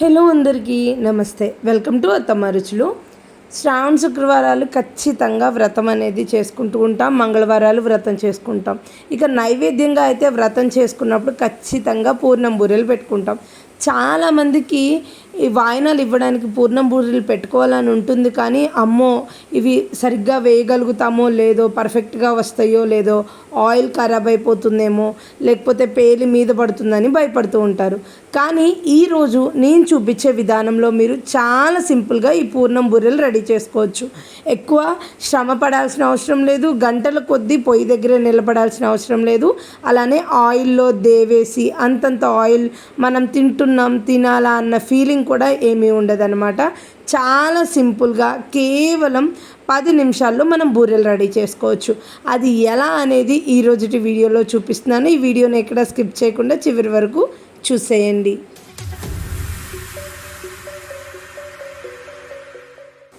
Hello అందరికీ నమస్తే. Welcome to అత్తమ్మ రుచులు. శ్రావణ శుక్రవారాలు ఖచ్చితంగా వ్రతం అనేది చేసుకుంటూ ఉంటాం. మంగళవారాలు వ్రతం చేసుకుంటాం. ఇక నైవేద్యంగా అయితే వ్రతం చేసుకున్నప్పుడు ఖచ్చితంగా పూర్ణం బూరెలు పెట్టుకుంటాం. చాలామందికి ఈ వాయినాలు ఇవ్వడానికి పూర్ణం బూరెలు పెట్టుకోవాలని ఉంటుంది, కానీ అమ్మో ఇవి సరిగ్గా వేయగలుగుతామో లేదో, పర్ఫెక్ట్గా వస్తాయో లేదో, ఆయిల్ ఖరాబ్ అయిపోతుందేమో, లేకపోతే పేలి మీద పడుతుందని భయపడుతూ ఉంటారు. కానీ ఈరోజు నేను చూపించే విధానంలో మీరు చాలా సింపుల్గా ఈ పూర్ణం బూరెలు రెడీ చేసుకోవచ్చు. ఎక్కువ శ్రమ పడాల్సిన అవసరం లేదు, గంటల కొద్దీ పొయ్యి దగ్గర నిలబడాల్సిన అవసరం లేదు. అలానే ఆయిల్లో దేవేసి అంతంత ఆయిల్ మనం తినాలా అన్న ఫీలింగ్ కూడా ఏమీ ఉండదన్నమాట. చాలా సింపుల్గా కేవలం 10 నిమిషాల్లో మనం బూరెలు రెడీ చేసుకోవచ్చు. అది ఎలా అనేది ఈరోజుటి వీడియోలో చూపిస్తున్నాను. ఈ వీడియోని ఎక్కడ స్కిప్ చేయకుండా చివరి వరకు చూసేయండి.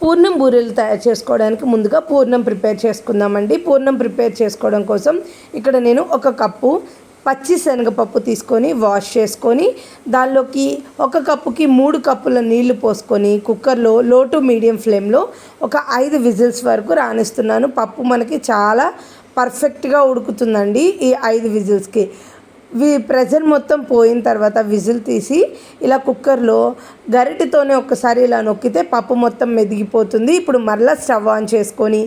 పూర్ణం బూరెలు తయారు చేసుకోవడానికి ముందుగా పూర్ణం ప్రిపేర్ చేసుకుందామండి. పూర్ణం ప్రిపేర్ చేసుకోవడం కోసం ఇక్కడ నేను 1 కప్పు పచ్చి శనగపప్పు తీసుకొని వాష్ చేసుకొని దానిలోకి 1 కప్పుకి 3 కప్పుల నీళ్లు పోసుకొని కుక్కర్లో లో టు మీడియం ఫ్లేమ్లో ఒక 5 విజిల్స్ వరకు రాణిస్తున్నాను. పప్పు మనకి చాలా పర్ఫెక్ట్గా ఉడుకుతుందండి ఈ 5 విజిల్స్కి. ప్రెషర్ మొత్తం పోయిన తర్వాత విజిల్ తీసి ఇలా కుక్కర్లో గరిటెతోనే ఒక్కసారి ఇలా నొక్కితే పప్పు మొత్తం మెదిగిపోతుంది. ఇప్పుడు మరలా స్టవ్ ఆన్ చేసుకొని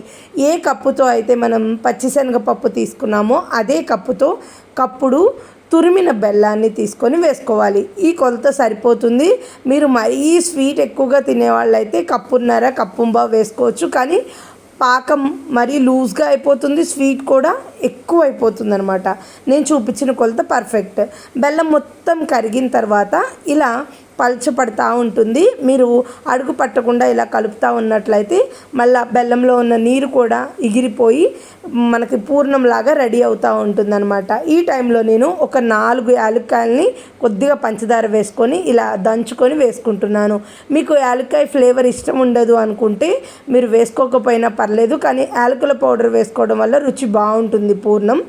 ఏ కప్పుతో అయితే మనం పచ్చిశనగపప్పు తీసుకున్నామో అదే కప్పుతో కప్పుడు తురిమిన బెల్లాన్ని తీసుకొని వేసుకోవాలి. ఈ కొలత సరిపోతుంది. మీరు మరీ స్వీట్ ఎక్కువగా తినేవాళ్ళైతే కప్పున్నర కప్పుంబా వేసుకోవచ్చు, కానీ పాకం మరీ లూజ్గా అయిపోతుంది, స్వీట్ కూడా ఎక్కువ అయిపోతుంది అనమాట. నేను చూపించిన కొలత పర్ఫెక్ట్. బెల్లం మొత్తం కరిగిన తర్వాత ఇలా పల్చపడతా ఉంటుంది. మీరు అడుగు పట్టకుండా ఇలా కలుపుతూ ఉన్నట్లయితే మళ్ళీ బెల్లంలో ఉన్న నీరు కూడా ఎగిరిపోయి మనకి పూర్ణంలాగా రెడీ అవుతూ ఉంటుందన్నమాట. ఈ టైంలో నేను ఒక 4 యాలక్కాయలని కొద్దిగా పంచదార వేసుకొని ఇలా దంచుకొని వేసుకుంటున్నాను. మీకు యాలక్కాయ ఫ్లేవర్ ఇష్టం ఉండదు అనుకుంటే మీరు వేసుకోకపోయినా పర్లేదు, కానీ యాలకుల పౌడర్ వేసుకోవడం వల్ల రుచి బాగుంటుంది పూర్ణం.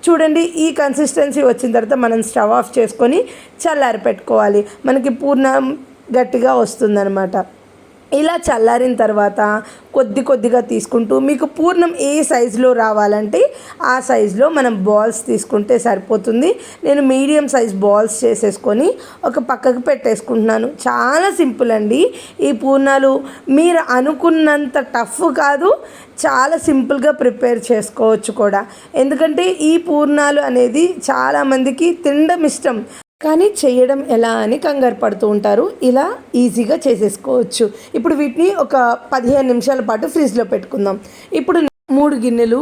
చూడండి, ఈ కన్సిస్టెన్సీ వచ్చిన తర్వాత మనం స్టవ్ ఆఫ్ చేసుకొని చల్లారి పెట్టుకోవాలి. మనకి పూర్ణం గట్టిగా వస్తుందన్నమాట. ఇలా చల్లారిన తర్వాత కొద్దిగా తీసుకుంటూ మీకు పూర్ణం ఏ సైజులో రావాలంటే ఆ సైజులో మనం బాల్స్ తీసుకుంటే సరిపోతుంది. నేను మీడియం సైజ్ బాల్స్ చేసేసుకొని ఒక పక్కకు పెట్టేసుకుంటున్నాను. చాలా సింపుల్ అండి ఈ పూర్ణాలు. మీరు అనుకున్నంత టఫ్ కాదు, చాలా సింపుల్గా ప్రిపేర్ చేసుకోవచ్చు కూడా. ఎందుకంటే ఈ పూర్ణాలు అనేది చాలామందికి తినడం ఇష్టం, కానీ చేయడం ఎలా అని కంగారు పడుతూ ఉంటారు. ఇలా ఈజీగా చేసేసుకోవచ్చు. ఇప్పుడు వీటిని ఒక 15 నిమిషాల పాటు ఫ్రిడ్జ్లో పెట్టుకుందాం. ఇప్పుడు 3 గిన్నెలు,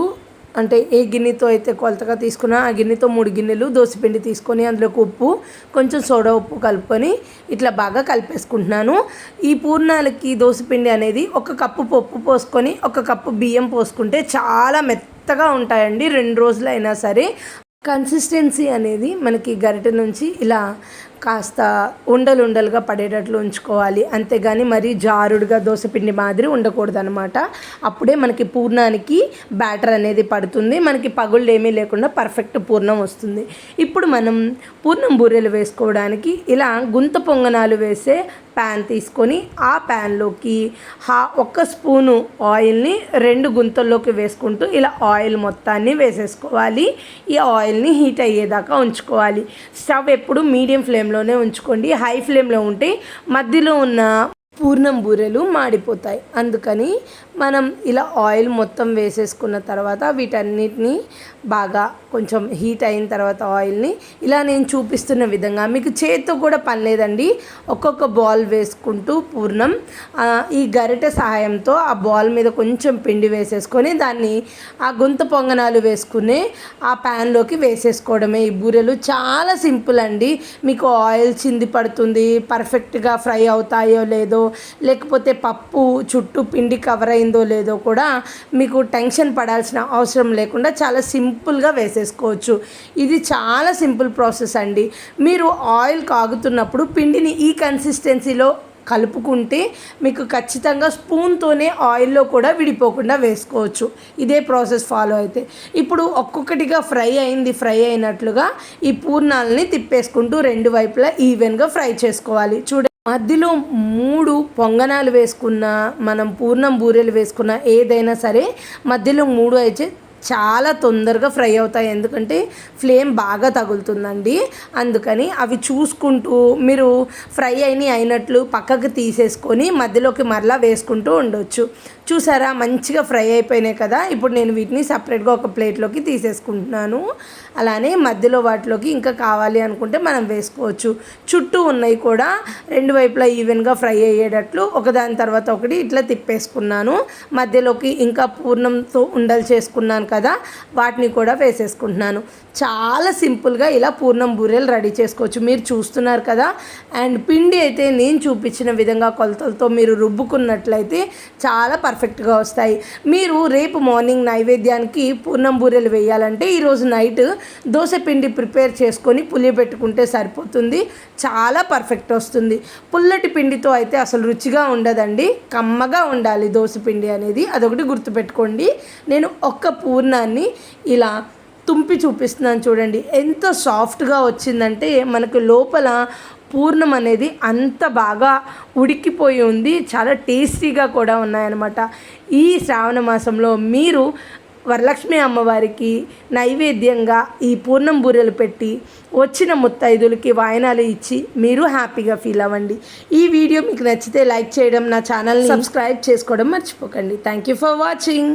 అంటే ఏ గిన్నెతో అయితే కొలతగా తీసుకున్నా ఆ గిన్నెతో 3 గిన్నెలు దోసపిండి తీసుకొని అందులోకి ఉప్పు, కొంచెం సోడా ఉప్పు కలుపుకొని ఇట్లా బాగా కలిపేసుకుంటున్నాను. ఈ పూర్ణాలకి దోసపిండి అనేది 1 కప్పు పప్పు పోసుకొని 1 కప్పు బియ్యం పోసుకుంటే చాలా మెత్తగా ఉంటాయండి. 2 రోజులైనా సరే. కన్సిస్టెన్సీ అనేది మనకి గరిటె నుంచి ఇలా కాస్త ఉండలుగా పడేటట్లు ఉంచుకోవాలి. అంతేగాని మరీ జారుడుగా దోసపిండి మాదిరి ఉండకూడదు అనమాట. అప్పుడే మనకి పూర్ణానికి బ్యాటర్ అనేది పడుతుంది. మనకి పగుళ్ళు ఏమీ లేకుండా పర్ఫెక్ట్ పూర్ణం వస్తుంది. ఇప్పుడు మనం పూర్ణం బూరెలు వేసుకోవడానికి ఇలా గుంత పొంగనాలు వేసే ప్యాన్ తీసుకొని ఆ ప్యాన్లోకి 1 స్పూను ఆయిల్ని 2 గుంతల్లోకి వేసుకుంటూ ఇలా ఆయిల్ మొత్తాన్ని వేసేసుకోవాలి. ఈ ఆయిల్ని హీట్ అయ్యేదాకా ఉంచుకోవాలి. స్టవ్ ఎప్పుడు మీడియం ఫ్లేమ్లోనే ఉంచుకోండి. హై ఫ్లేమ్లో ఉంటే మధ్యలో ఉన్న పూర్ణం బూరెలు మాడిపోతాయి. అందుకని మనం ఇలా ఆయిల్ మొత్తం వేసేసుకున్న తర్వాత వీటన్నిటిని బాగా కొంచెం హీట్ అయిన తర్వాత ఆయిల్ని ఇలా నేను చూపిస్తున్న విధంగా మీకు చేతితో కూడా పని లేదండి. ఒక్కొక్క బాల్ వేసుకుంటూ పూర్ణం ఈ గరిటె సహాయంతో ఆ బాల్ మీద కొంచెం పిండి వేసేసుకొని దాన్ని ఆ గుంత పొంగనాలు వేసుకునే ఆ ప్యాన్లోకి వేసేసుకోవడమే. ఈ బూరెలు చాలా సింపుల్ అండి. మీకు ఆయిల్ చింది పడుతుంది, పర్ఫెక్ట్గా ఫ్రై అవుతాయో లేదో, లేకపోతే పప్పు చుట్టూ పిండి కవర్ అయిందో లేదో కూడా మీకు టెన్షన్ పడాల్సిన అవసరం లేకుండా చాలా సింపుల్గా వేసేసుకోవచ్చు. ఇది చాలా సింపుల్ ప్రాసెస్ అండి. మీరు ఆయిల్ కాగుతున్నప్పుడు పిండిని ఈ కన్సిస్టెన్సీలో కలుపుకుంటే మీకు ఖచ్చితంగా స్పూన్తోనే ఆయిల్లో కూడా విడిపోకుండా వేసుకోవచ్చు. ఇదే ప్రాసెస్ ఫాలో అయితే ఇప్పుడు ఒక్కొక్కటిగా ఫ్రై అయినట్లుగా ఈ పూర్ణాలని తిప్పేసుకుంటూ 2 వైపులా ఈవెన్గా ఫ్రై చేసుకోవాలి. చూడండి, మధ్యలో 3 పొంగనాలు వేసుకున్నా, మనం పూర్ణం బూరెలు వేసుకున్నా ఏదైనా సరే మధ్యలో 3 అయితే చాలా తొందరగా ఫ్రై అవుతాయి. ఎందుకంటే ఫ్లేమ్ బాగా తగులుతుందండి. అందుకని అవి చూసుకుంటూ మీరు ఫ్రై అయినట్లు పక్కకు తీసేసుకొని మధ్యలోకి మరలా వేసుకుంటూ ఉండొచ్చు. చూసారా మంచిగా ఫ్రై అయిపోయినాయి కదా. ఇప్పుడు నేను వీటిని సపరేట్గా ఒక ప్లేట్లోకి తీసేసుకుంటున్నాను. అలానే మధ్యలో వాటిలోకి ఇంకా కావాలి అనుకుంటే మనం వేసుకోవచ్చు. చుట్టూ ఉన్నాయి కూడా 2 వైపులా ఈవెన్గా ఫ్రై అయ్యేటట్లు ఒకదాని తర్వాత ఒకటి ఇట్లా తిప్పేసుకున్నాను. మధ్యలోకి ఇంకా పూర్ణంతో ఉండలు చేసుకున్నాను కదా, వాటిని కూడా వేసేసుకుంటున్నాను. చాలా సింపుల్గా ఇలా పూర్ణం బూరెలు రెడీ చేసుకోవచ్చు. మీరు చూస్తున్నారు కదా. అండ్ పిండి అయితే నేను చూపించిన విధంగా కొలతలతో మీరు రుబ్బుకున్నట్లయితే చాలా పర్ఫెక్ట్గా వస్తాయి. మీరు రేపు మార్నింగ్ నైవేద్యానికి పూర్ణం బూరెలు వేయాలంటే ఈరోజు నైట్ దోశ పిండి ప్రిపేర్ చేసుకొని పులియబెట్టుకుంటే సరిపోతుంది. చాలా పర్ఫెక్ట్ వస్తుంది. పుల్లటి పిండితో అయితే అసలు రుచిగా ఉండదండి. కమ్మగా ఉండాలి దోశ పిండి అనేది, అదొకటి గుర్తుపెట్టుకోండి. నేను ఒక్క పూర్ణాన్ని ఇలా తుంపి చూపిస్తున్నాను చూడండి. ఎంత సాఫ్ట్గా వచ్చిందంటే మనకు లోపల పూర్ణం అనేది అంత బాగా ఉడికిపోయి ఉంది. చాలా టేస్టీగా కూడా ఉన్నాయన్నమాట. ఈ శ్రావణ మాసంలో మీరు వరలక్ష్మి అమ్మవారికి నైవేద్యంగా ఈ పూర్ణం బూరెలు పెట్టి వచ్చిన ముత్తైదులకి వాయనాలు ఇచ్చి మీరు హ్యాపీగా ఫీల్ అవ్వండి. ఈ వీడియో మీకు నచ్చితే లైక్ చేయడం, నా ఛానల్ని సబ్స్క్రైబ్ చేసుకోవడం మర్చిపోకండి. Thank you for watching.